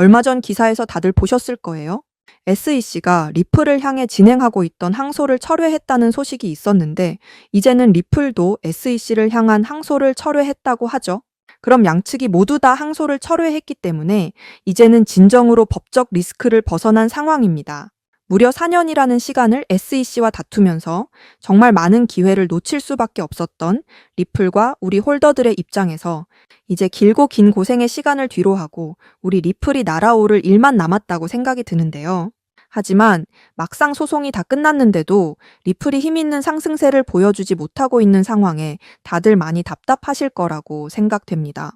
얼마 전 기사에서 다들 보셨을 거예요. SEC가 리플을 향해 진행하고 있던 항소를 철회했다는 소식이 있었는데, 이제는 리플도 SEC를 향한 항소를 철회했다고 하죠. 그럼 양측이 모두 다 항소를 철회했기 때문에 이제는 진정으로 법적 리스크를 벗어난 상황입니다. 무려 4년이라는 시간을 SEC와 다투면서 정말 많은 기회를 놓칠 수밖에 없었던 리플과 우리 홀더들의 입장에서 이제 길고 긴 고생의 시간을 뒤로하고 우리 리플이 날아오를 일만 남았다고 생각이 드는데요. 하지만 막상 소송이 다 끝났는데도 리플이 힘있는 상승세를 보여주지 못하고 있는 상황에 다들 많이 답답하실 거라고 생각됩니다.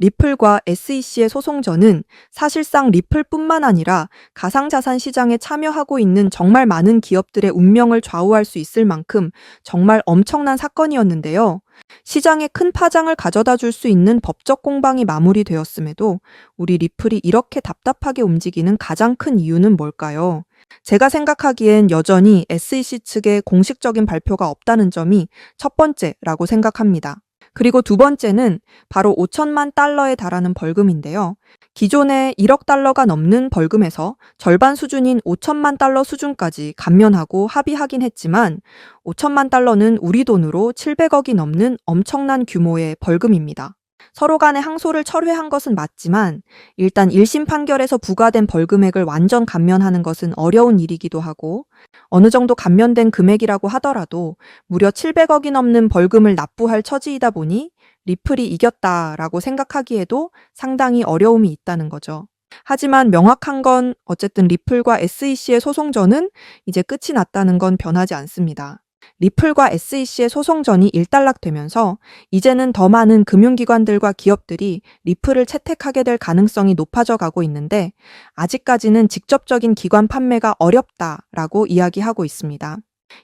리플과 SEC의 소송전은 사실상 리플뿐만 아니라 가상자산 시장에 참여하고 있는 정말 많은 기업들의 운명을 좌우할 수 있을 만큼 정말 엄청난 사건이었는데요. 시장에 큰 파장을 가져다 줄 수 있는 법적 공방이 마무리되었음에도 우리 리플이 이렇게 답답하게 움직이는 가장 큰 이유는 뭘까요? 제가 생각하기엔 여전히 SEC 측의 공식적인 발표가 없다는 점이 첫 번째라고 생각합니다. 그리고 두 번째는 바로 5천만 달러에 달하는 벌금인데요. 기존의 1억 달러가 넘는 벌금에서 절반 수준인 5천만 달러 수준까지 감면하고 합의하긴 했지만 5천만 달러는 우리 돈으로 700억이 넘는 엄청난 규모의 벌금입니다. 서로 간의 항소를 철회한 것은 맞지만 일단 1심 판결에서 부과된 벌금액을 완전 감면하는 것은 어려운 일이기도 하고 어느 정도 감면된 금액이라고 하더라도 무려 700억이 넘는 벌금을 납부할 처지이다 보니 리플이 이겼다라고 생각하기에도 상당히 어려움이 있다는 거죠. 하지만 명확한 건 어쨌든 리플과 SEC의 소송전은 이제 끝이 났다는 건 변하지 않습니다. 리플과 SEC의 소송전이 일단락되면서 이제는 더 많은 금융기관들과 기업들이 리플을 채택하게 될 가능성이 높아져 가고 있는데 아직까지는 직접적인 기관 판매가 어렵다라고 이야기하고 있습니다.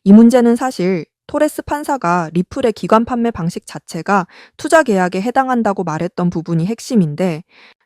이 문제는 사실 토레스 판사가 리플의 기관 판매 방식 자체가 투자 계약에 해당한다고 말했던 부분이 핵심인데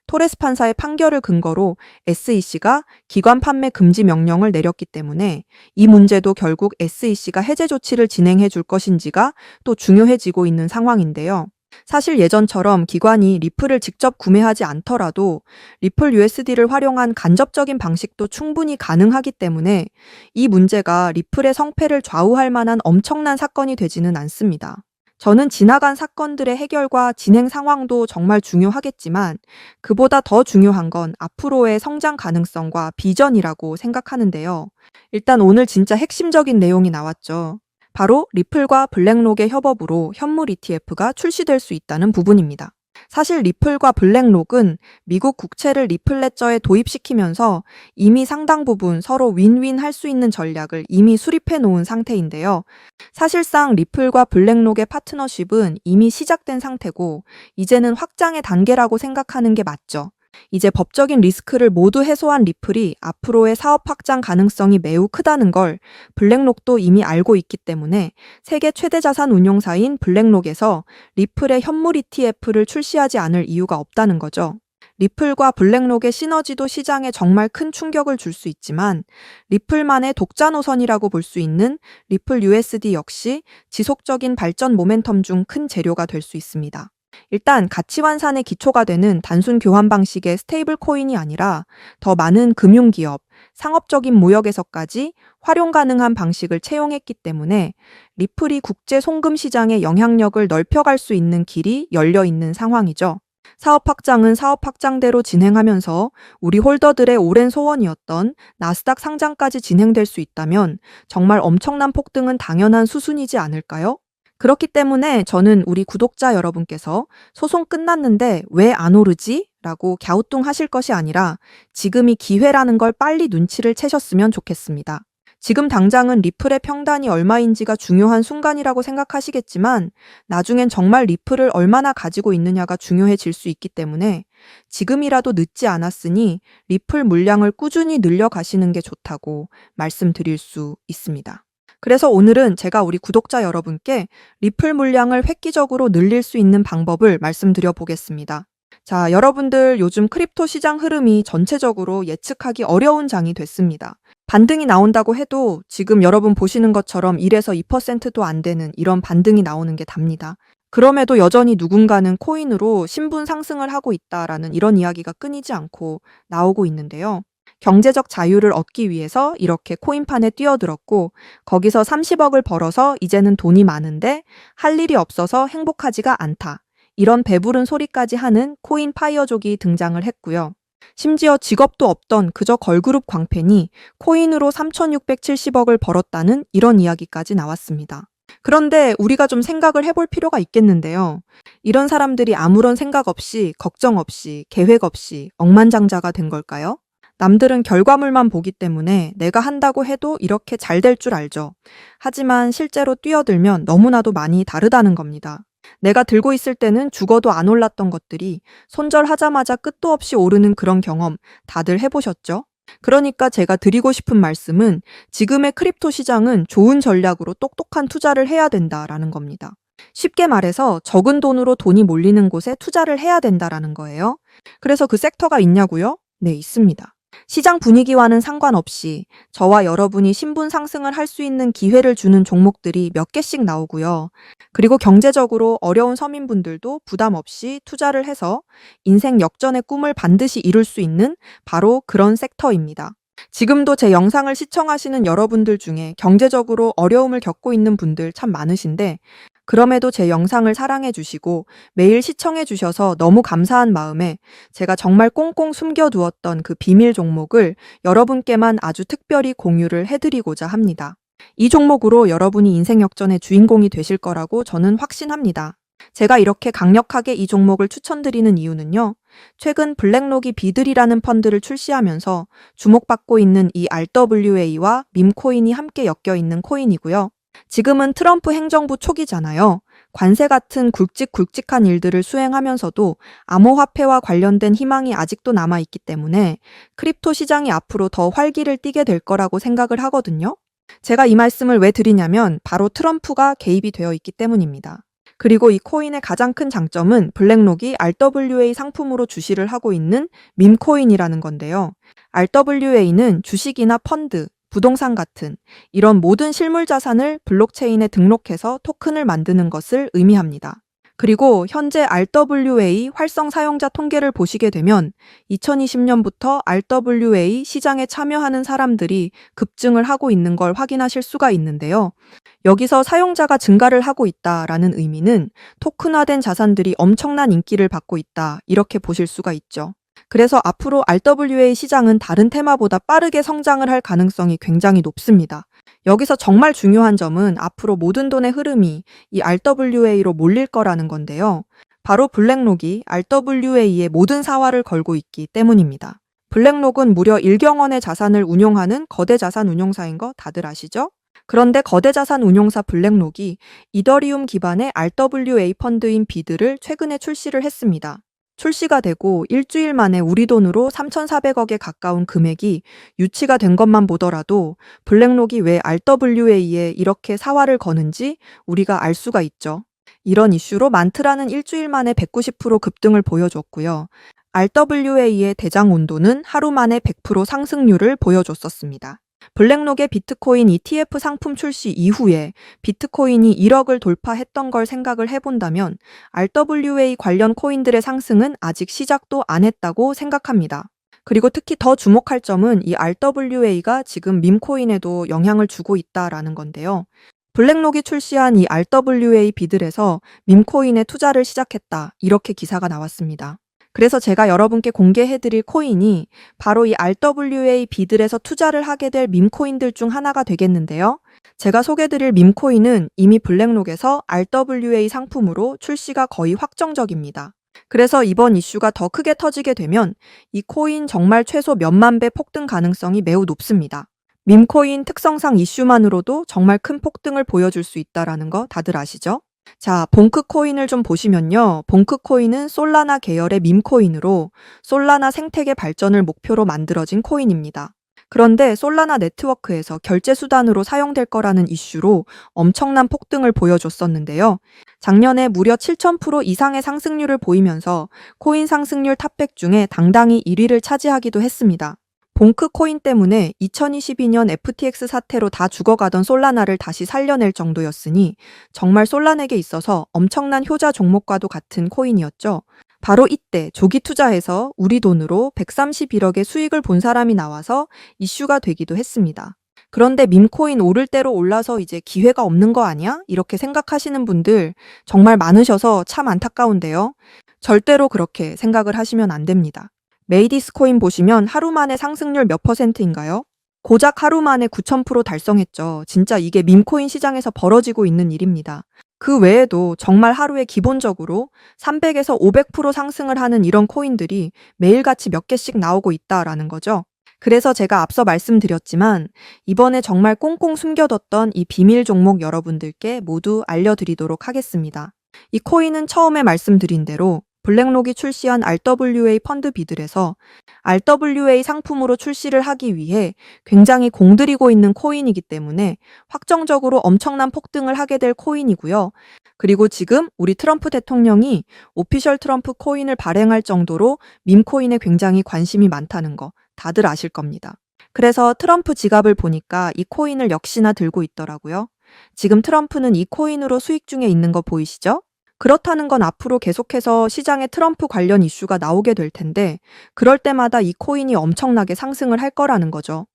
토레스 판사의 판결을 근거로 SEC가 기관 판매 금지 명령을 내렸기 때문에 이 문제도 결국 SEC가 해제 조치를 진행해 줄 것인지가 또 중요해지고 있는 상황인데요. 사실 예전처럼 기관이 리플을 직접 구매하지 않더라도 리플 USD를 활용한 간접적인 방식도 충분히 가능하기 때문에 이 문제가 리플의 성패를 좌우할 만한 엄청난 사건이 되지는 않습니다. 저는 지나간 사건들의 해결과 진행 상황도 정말 중요하겠지만 그보다 더 중요한 건 앞으로의 성장 가능성과 비전이라고 생각하는데요. 일단 오늘 진짜 핵심적인 내용이 나왔죠. 바로 리플과 블랙록의 협업으로 현물 ETF가 출시될 수 있다는 부분입니다. 사실 리플과 블랙록은 미국 국채를 리플 레저에 도입시키면서 이미 상당 부분 서로 윈윈 할 수 있는 전략을 이미 수립해 놓은 상태인데요. 사실상 리플과 블랙록의 파트너십은 이미 시작된 상태고 이제는 확장의 단계라고 생각하는 게 맞죠. 이제 법적인 리스크를 모두 해소한 리플이 앞으로의 사업 확장 가능성이 매우 크다는 걸 블랙록도 이미 알고 있기 때문에 세계 최대 자산 운용사인 블랙록에서 리플의 현물 ETF를 출시하지 않을 이유가 없다는 거죠. 리플과 블랙록의 시너지도 시장에 정말 큰 충격을 줄 수 있지만 리플만의 독자 노선이라고 볼 수 있는 리플 USD 역시 지속적인 발전 모멘텀 중 큰 재료가 될 수 있습니다. 일단 가치 환산의 기초가 되는 단순 교환 방식의 스테이블 코인이 아니라 더 많은 금융기업, 상업적인 모역에서까지 활용 가능한 방식을 채용했기 때문에 리플이 국제 송금 시장의 영향력을 넓혀갈 수 있는 길이 열려 있는 상황이죠. 사업 확장은 사업 확장대로 진행하면서 우리 홀더들의 오랜 소원이었던 나스닥 상장까지 진행될 수 있다면 정말 엄청난 폭등은 당연한 수순이지 않을까요? 그렇기 때문에 저는 우리 구독자 여러분께서 소송 끝났는데 왜 안 오르지? 라고 갸우뚱하실 것이 아니라 지금이 기회라는 걸 빨리 눈치를 채셨으면 좋겠습니다. 지금 당장은 리플의 평단이 얼마인지가 중요한 순간이라고 생각하시겠지만 나중엔 정말 리플을 얼마나 가지고 있느냐가 중요해질 수 있기 때문에 지금이라도 늦지 않았으니 리플 물량을 꾸준히 늘려가시는 게 좋다고 말씀드릴 수 있습니다. 그래서 오늘은 제가 우리 구독자 여러분께 리플 물량을 획기적으로 늘릴 수 있는 방법을 말씀드려 보겠습니다. 자, 여러분들 요즘 크립토 시장 흐름이 전체적으로 예측하기 어려운 장이 됐습니다. 반등이 나온다고 해도 지금 여러분 보시는 것처럼 1에서 2%도 안 되는 이런 반등이 나오는 게 답니다. 그럼에도 여전히 누군가는 코인으로 신분 상승을 하고 있다라는 이런 이야기가 끊이지 않고 나오고 있는데요. 경제적 자유를 얻기 위해서 이렇게 코인판에 뛰어들었고 거기서 30억을 벌어서 이제는 돈이 많은데 할 일이 없어서 행복하지가 않다. 이런 배부른 소리까지 하는 코인 파이어족이 등장을 했고요. 심지어 직업도 없던 그저 걸그룹 광팬이 코인으로 3,670억을 벌었다는 이런 이야기까지 나왔습니다. 그런데 우리가 좀 생각을 해볼 필요가 있겠는데요. 이런 사람들이 아무런 생각 없이, 걱정 없이, 계획 없이 억만장자가 된 걸까요? 남들은 결과물만 보기 때문에 내가 한다고 해도 이렇게 잘 될 줄 알죠. 하지만 실제로 뛰어들면 너무나도 많이 다르다는 겁니다. 내가 들고 있을 때는 죽어도 안 올랐던 것들이 손절하자마자 끝도 없이 오르는 그런 경험 다들 해보셨죠? 그러니까 제가 드리고 싶은 말씀은 지금의 크립토 시장은 좋은 전략으로 똑똑한 투자를 해야 된다라는 겁니다. 쉽게 말해서 적은 돈으로 돈이 몰리는 곳에 투자를 해야 된다라는 거예요. 그래서 그 섹터가 있냐고요? 네, 있습니다. 시장 분위기와는 상관없이 저와 여러분이 신분 상승을 할 수 있는 기회를 주는 종목들이 몇 개씩 나오고요. 그리고 경제적으로 어려운 서민분들도 부담 없이 투자를 해서 인생 역전의 꿈을 반드시 이룰 수 있는 바로 그런 섹터입니다. 지금도 제 영상을 시청하시는 여러분들 중에 경제적으로 어려움을 겪고 있는 분들 참 많으신데 그럼에도 제 영상을 사랑해 주시고 매일 시청해 주셔서 너무 감사한 마음에 제가 정말 꽁꽁 숨겨두었던 그 비밀 종목을 여러분께만 아주 특별히 공유를 해드리고자 합니다. 이 종목으로 여러분이 인생 역전의 주인공이 되실 거라고 저는 확신합니다. 제가 이렇게 강력하게 이 종목을 추천드리는 이유는요. 최근 블랙록이 비들이라는 펀드를 출시하면서 주목받고 있는 이 RWA와 밈코인이 함께 엮여 있는 코인이고요. 지금은 트럼프 행정부 초기잖아요. 관세 같은 굵직굵직한 일들을 수행하면서도 암호화폐와 관련된 희망이 아직도 남아있기 때문에 크립토 시장이 앞으로 더 활기를 띠게 될 거라고 생각을 하거든요. 제가 이 말씀을 왜 드리냐면 바로 트럼프가 개입이 되어 있기 때문입니다. 그리고 이 코인의 가장 큰 장점은 블랙록이 RWA 상품으로 주시를 하고 있는 밈코인이라는 건데요. RWA는 주식이나 펀드, 부동산 같은 이런 모든 실물 자산을 블록체인에 등록해서 토큰을 만드는 것을 의미합니다. 그리고 현재 RWA 활성 사용자 통계를 보시게 되면 2020년부터 RWA 시장에 참여하는 사람들이 급증을 하고 있는 걸 확인하실 수가 있는데요. 여기서 사용자가 증가를 하고 있다라는 의미는 토큰화된 자산들이 엄청난 인기를 받고 있다 이렇게 보실 수가 있죠. 그래서 앞으로 RWA 시장은 다른 테마보다 빠르게 성장을 할 가능성이 굉장히 높습니다. 여기서 정말 중요한 점은 앞으로 모든 돈의 흐름이 이 RWA로 몰릴 거라는 건데요. 바로 블랙록이 RWA의 모든 사활을 걸고 있기 때문입니다. 블랙록은 무려 1경원의 자산을 운용하는 거대 자산 운용사인 거 다들 아시죠? 그런데 거대 자산 운용사 블랙록이 이더리움 기반의 RWA 펀드인 비드를 최근에 출시를 했습니다. 출시가 되고 일주일 만에 우리 돈으로 3,400억에 가까운 금액이 유치가 된 것만 보더라도 블랙록이 왜 RWA에 이렇게 사활을 거는지 우리가 알 수가 있죠. 이런 이슈로 만트라는 일주일 만에 190% 급등을 보여줬고요. RWA의 대장 온도는 하루 만에 100% 상승률을 보여줬었습니다. 블랙록의 비트코인 ETF 상품 출시 이후에 비트코인이 1억을 돌파했던 걸 생각을 해본다면 RWA 관련 코인들의 상승은 아직 시작도 안 했다고 생각합니다. 그리고 특히 더 주목할 점은 이 RWA가 지금 밈코인에도 영향을 주고 있다라는 건데요. 블랙록이 출시한 이 RWA 비들에서 밈코인에 투자를 시작했다 이렇게 기사가 나왔습니다. 그래서 제가 여러분께 공개해드릴 코인이 바로 이 RWA 비들에서 투자를 하게 될 밈코인들 중 하나가 되겠는데요. 제가 소개드릴 밈코인은 이미 블랙록에서 RWA 상품으로 출시가 거의 확정적입니다. 그래서 이번 이슈가 더 크게 터지게 되면 이 코인 정말 최소 몇만 배 폭등 가능성이 매우 높습니다. 밈코인 특성상 이슈만으로도 정말 큰 폭등을 보여줄 수 있다는 거 다들 아시죠? 자, 봉크코인을 좀 보시면요. 봉크코인은 솔라나 계열의 밈코인으로 솔라나 생태계 발전을 목표로 만들어진 코인입니다. 그런데 솔라나 네트워크에서 결제 수단으로 사용될 거라는 이슈로 엄청난 폭등을 보여줬었는데요. 작년에 무려 7,000% 이상의 상승률을 보이면서 코인 상승률 탑100 중에 당당히 1위를 차지하기도 했습니다. 봉크 코인 때문에 2022년 FTX 사태로 다 죽어가던 솔라나를 다시 살려낼 정도였으니 정말 솔라나에게 있어서 엄청난 효자 종목과도 같은 코인이었죠. 바로 이때 조기 투자해서 우리 돈으로 131억의 수익을 본 사람이 나와서 이슈가 되기도 했습니다. 그런데 밈코인 오를 대로 올라서 이제 기회가 없는 거 아니야? 이렇게 생각하시는 분들 정말 많으셔서 참 안타까운데요. 절대로 그렇게 생각을 하시면 안 됩니다. 메이디스 코인 보시면 하루 만에 상승률 몇 %인가요? 고작 하루 만에 9,000% 달성했죠. 진짜 이게 밈코인 시장에서 벌어지고 있는 일입니다. 그 외에도 정말 하루에 기본적으로 300에서 500% 상승을 하는 이런 코인들이 매일같이 몇 개씩 나오고 있다라는 거죠. 그래서 제가 앞서 말씀드렸지만 이번에 정말 꽁꽁 숨겨뒀던 이 비밀 종목 여러분들께 모두 알려드리도록 하겠습니다. 이 코인은 처음에 말씀드린 대로 블랙록이 출시한 RWA 펀드 비들에서 RWA 상품으로 출시를 하기 위해 굉장히 공들이고 있는 코인이기 때문에 확정적으로 엄청난 폭등을 하게 될 코인이고요. 그리고 지금 우리 트럼프 대통령이 오피셜 트럼프 코인을 발행할 정도로 밈코인에 굉장히 관심이 많다는 거 다들 아실 겁니다. 그래서 트럼프 지갑을 보니까 이 코인을 역시나 들고 있더라고요. 지금 트럼프는 이 코인으로 수익 중에 있는 거 보이시죠? 그렇다는 건 앞으로 계속해서 시장에 트럼프 관련 이슈가 나오게 될 텐데 그럴 때마다 이 코인이 엄청나게 상승을 할 거라는 거죠.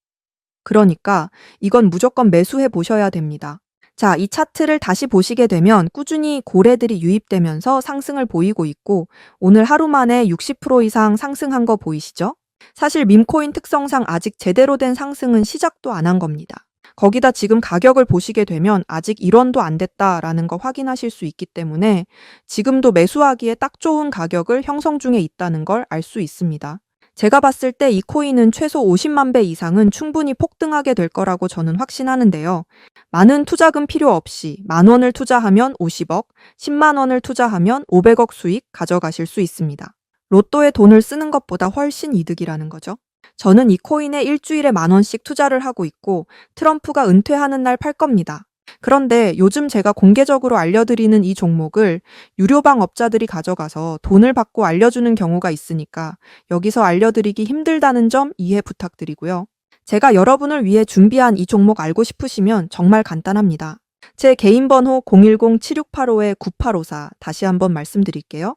그러니까 이건 무조건 매수해 보셔야 됩니다. 자, 이 차트를 다시 보시게 되면 꾸준히 고래들이 유입되면서 상승을 보이고 있고 오늘 하루 만에 60% 이상 상승한 거 보이시죠? 사실 밈코인 특성상 아직 제대로 된 상승은 시작도 안 한 겁니다. 거기다 지금 가격을 보시게 되면 아직 1원도 안 됐다라는 거 확인하실 수 있기 때문에 지금도 매수하기에 딱 좋은 가격을 형성 중에 있다는 걸 알 수 있습니다. 제가 봤을 때 이 코인은 최소 50만 배 이상은 충분히 폭등하게 될 거라고 저는 확신하는데요. 많은 투자금 필요 없이 10,000원을 투자하면 50억, 10만 원을 투자하면 500억 수익 가져가실 수 있습니다. 로또에 돈을 쓰는 것보다 훨씬 이득이라는 거죠. 저는 이 코인에 일주일에 10,000원씩 투자를 하고 있고 트럼프가 은퇴하는 날 팔 겁니다. 그런데 요즘 제가 공개적으로 알려드리는 이 종목을 유료방 업자들이 가져가서 돈을 받고 알려주는 경우가 있으니까 여기서 알려드리기 힘들다는 점 이해 부탁드리고요. 제가 여러분을 위해 준비한 이 종목 알고 싶으시면 정말 간단합니다. 제 개인 번호 010-7685-9854 다시 한번 말씀드릴게요.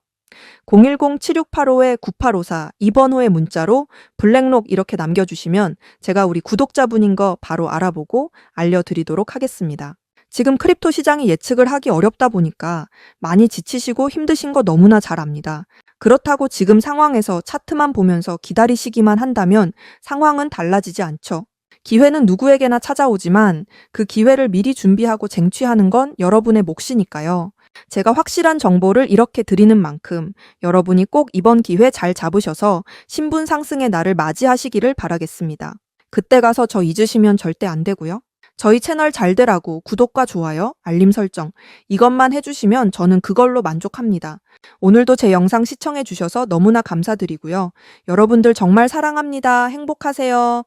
010-7685-9854 이 번호의 문자로 블랙록 이렇게 남겨주시면 제가 우리 구독자분인 거 바로 알아보고 알려드리도록 하겠습니다. 지금 크립토 시장이 예측을 하기 어렵다 보니까 많이 지치시고 힘드신 거 너무나 잘 압니다. 그렇다고 지금 상황에서 차트만 보면서 기다리시기만 한다면 상황은 달라지지 않죠. 기회는 누구에게나 찾아오지만 그 기회를 미리 준비하고 쟁취하는 건 여러분의 몫이니까요. 제가 확실한 정보를 이렇게 드리는 만큼 여러분이 꼭 이번 기회 잘 잡으셔서 신분 상승의 날을 맞이하시기를 바라겠습니다. 그때 가서 저 잊으시면 절대 안 되고요. 저희 채널 잘 되라고 구독과 좋아요, 알림 설정 이것만 해주시면 저는 그걸로 만족합니다. 오늘도 제 영상 시청해 주셔서 너무나 감사드리고요. 여러분들 정말 사랑합니다. 행복하세요.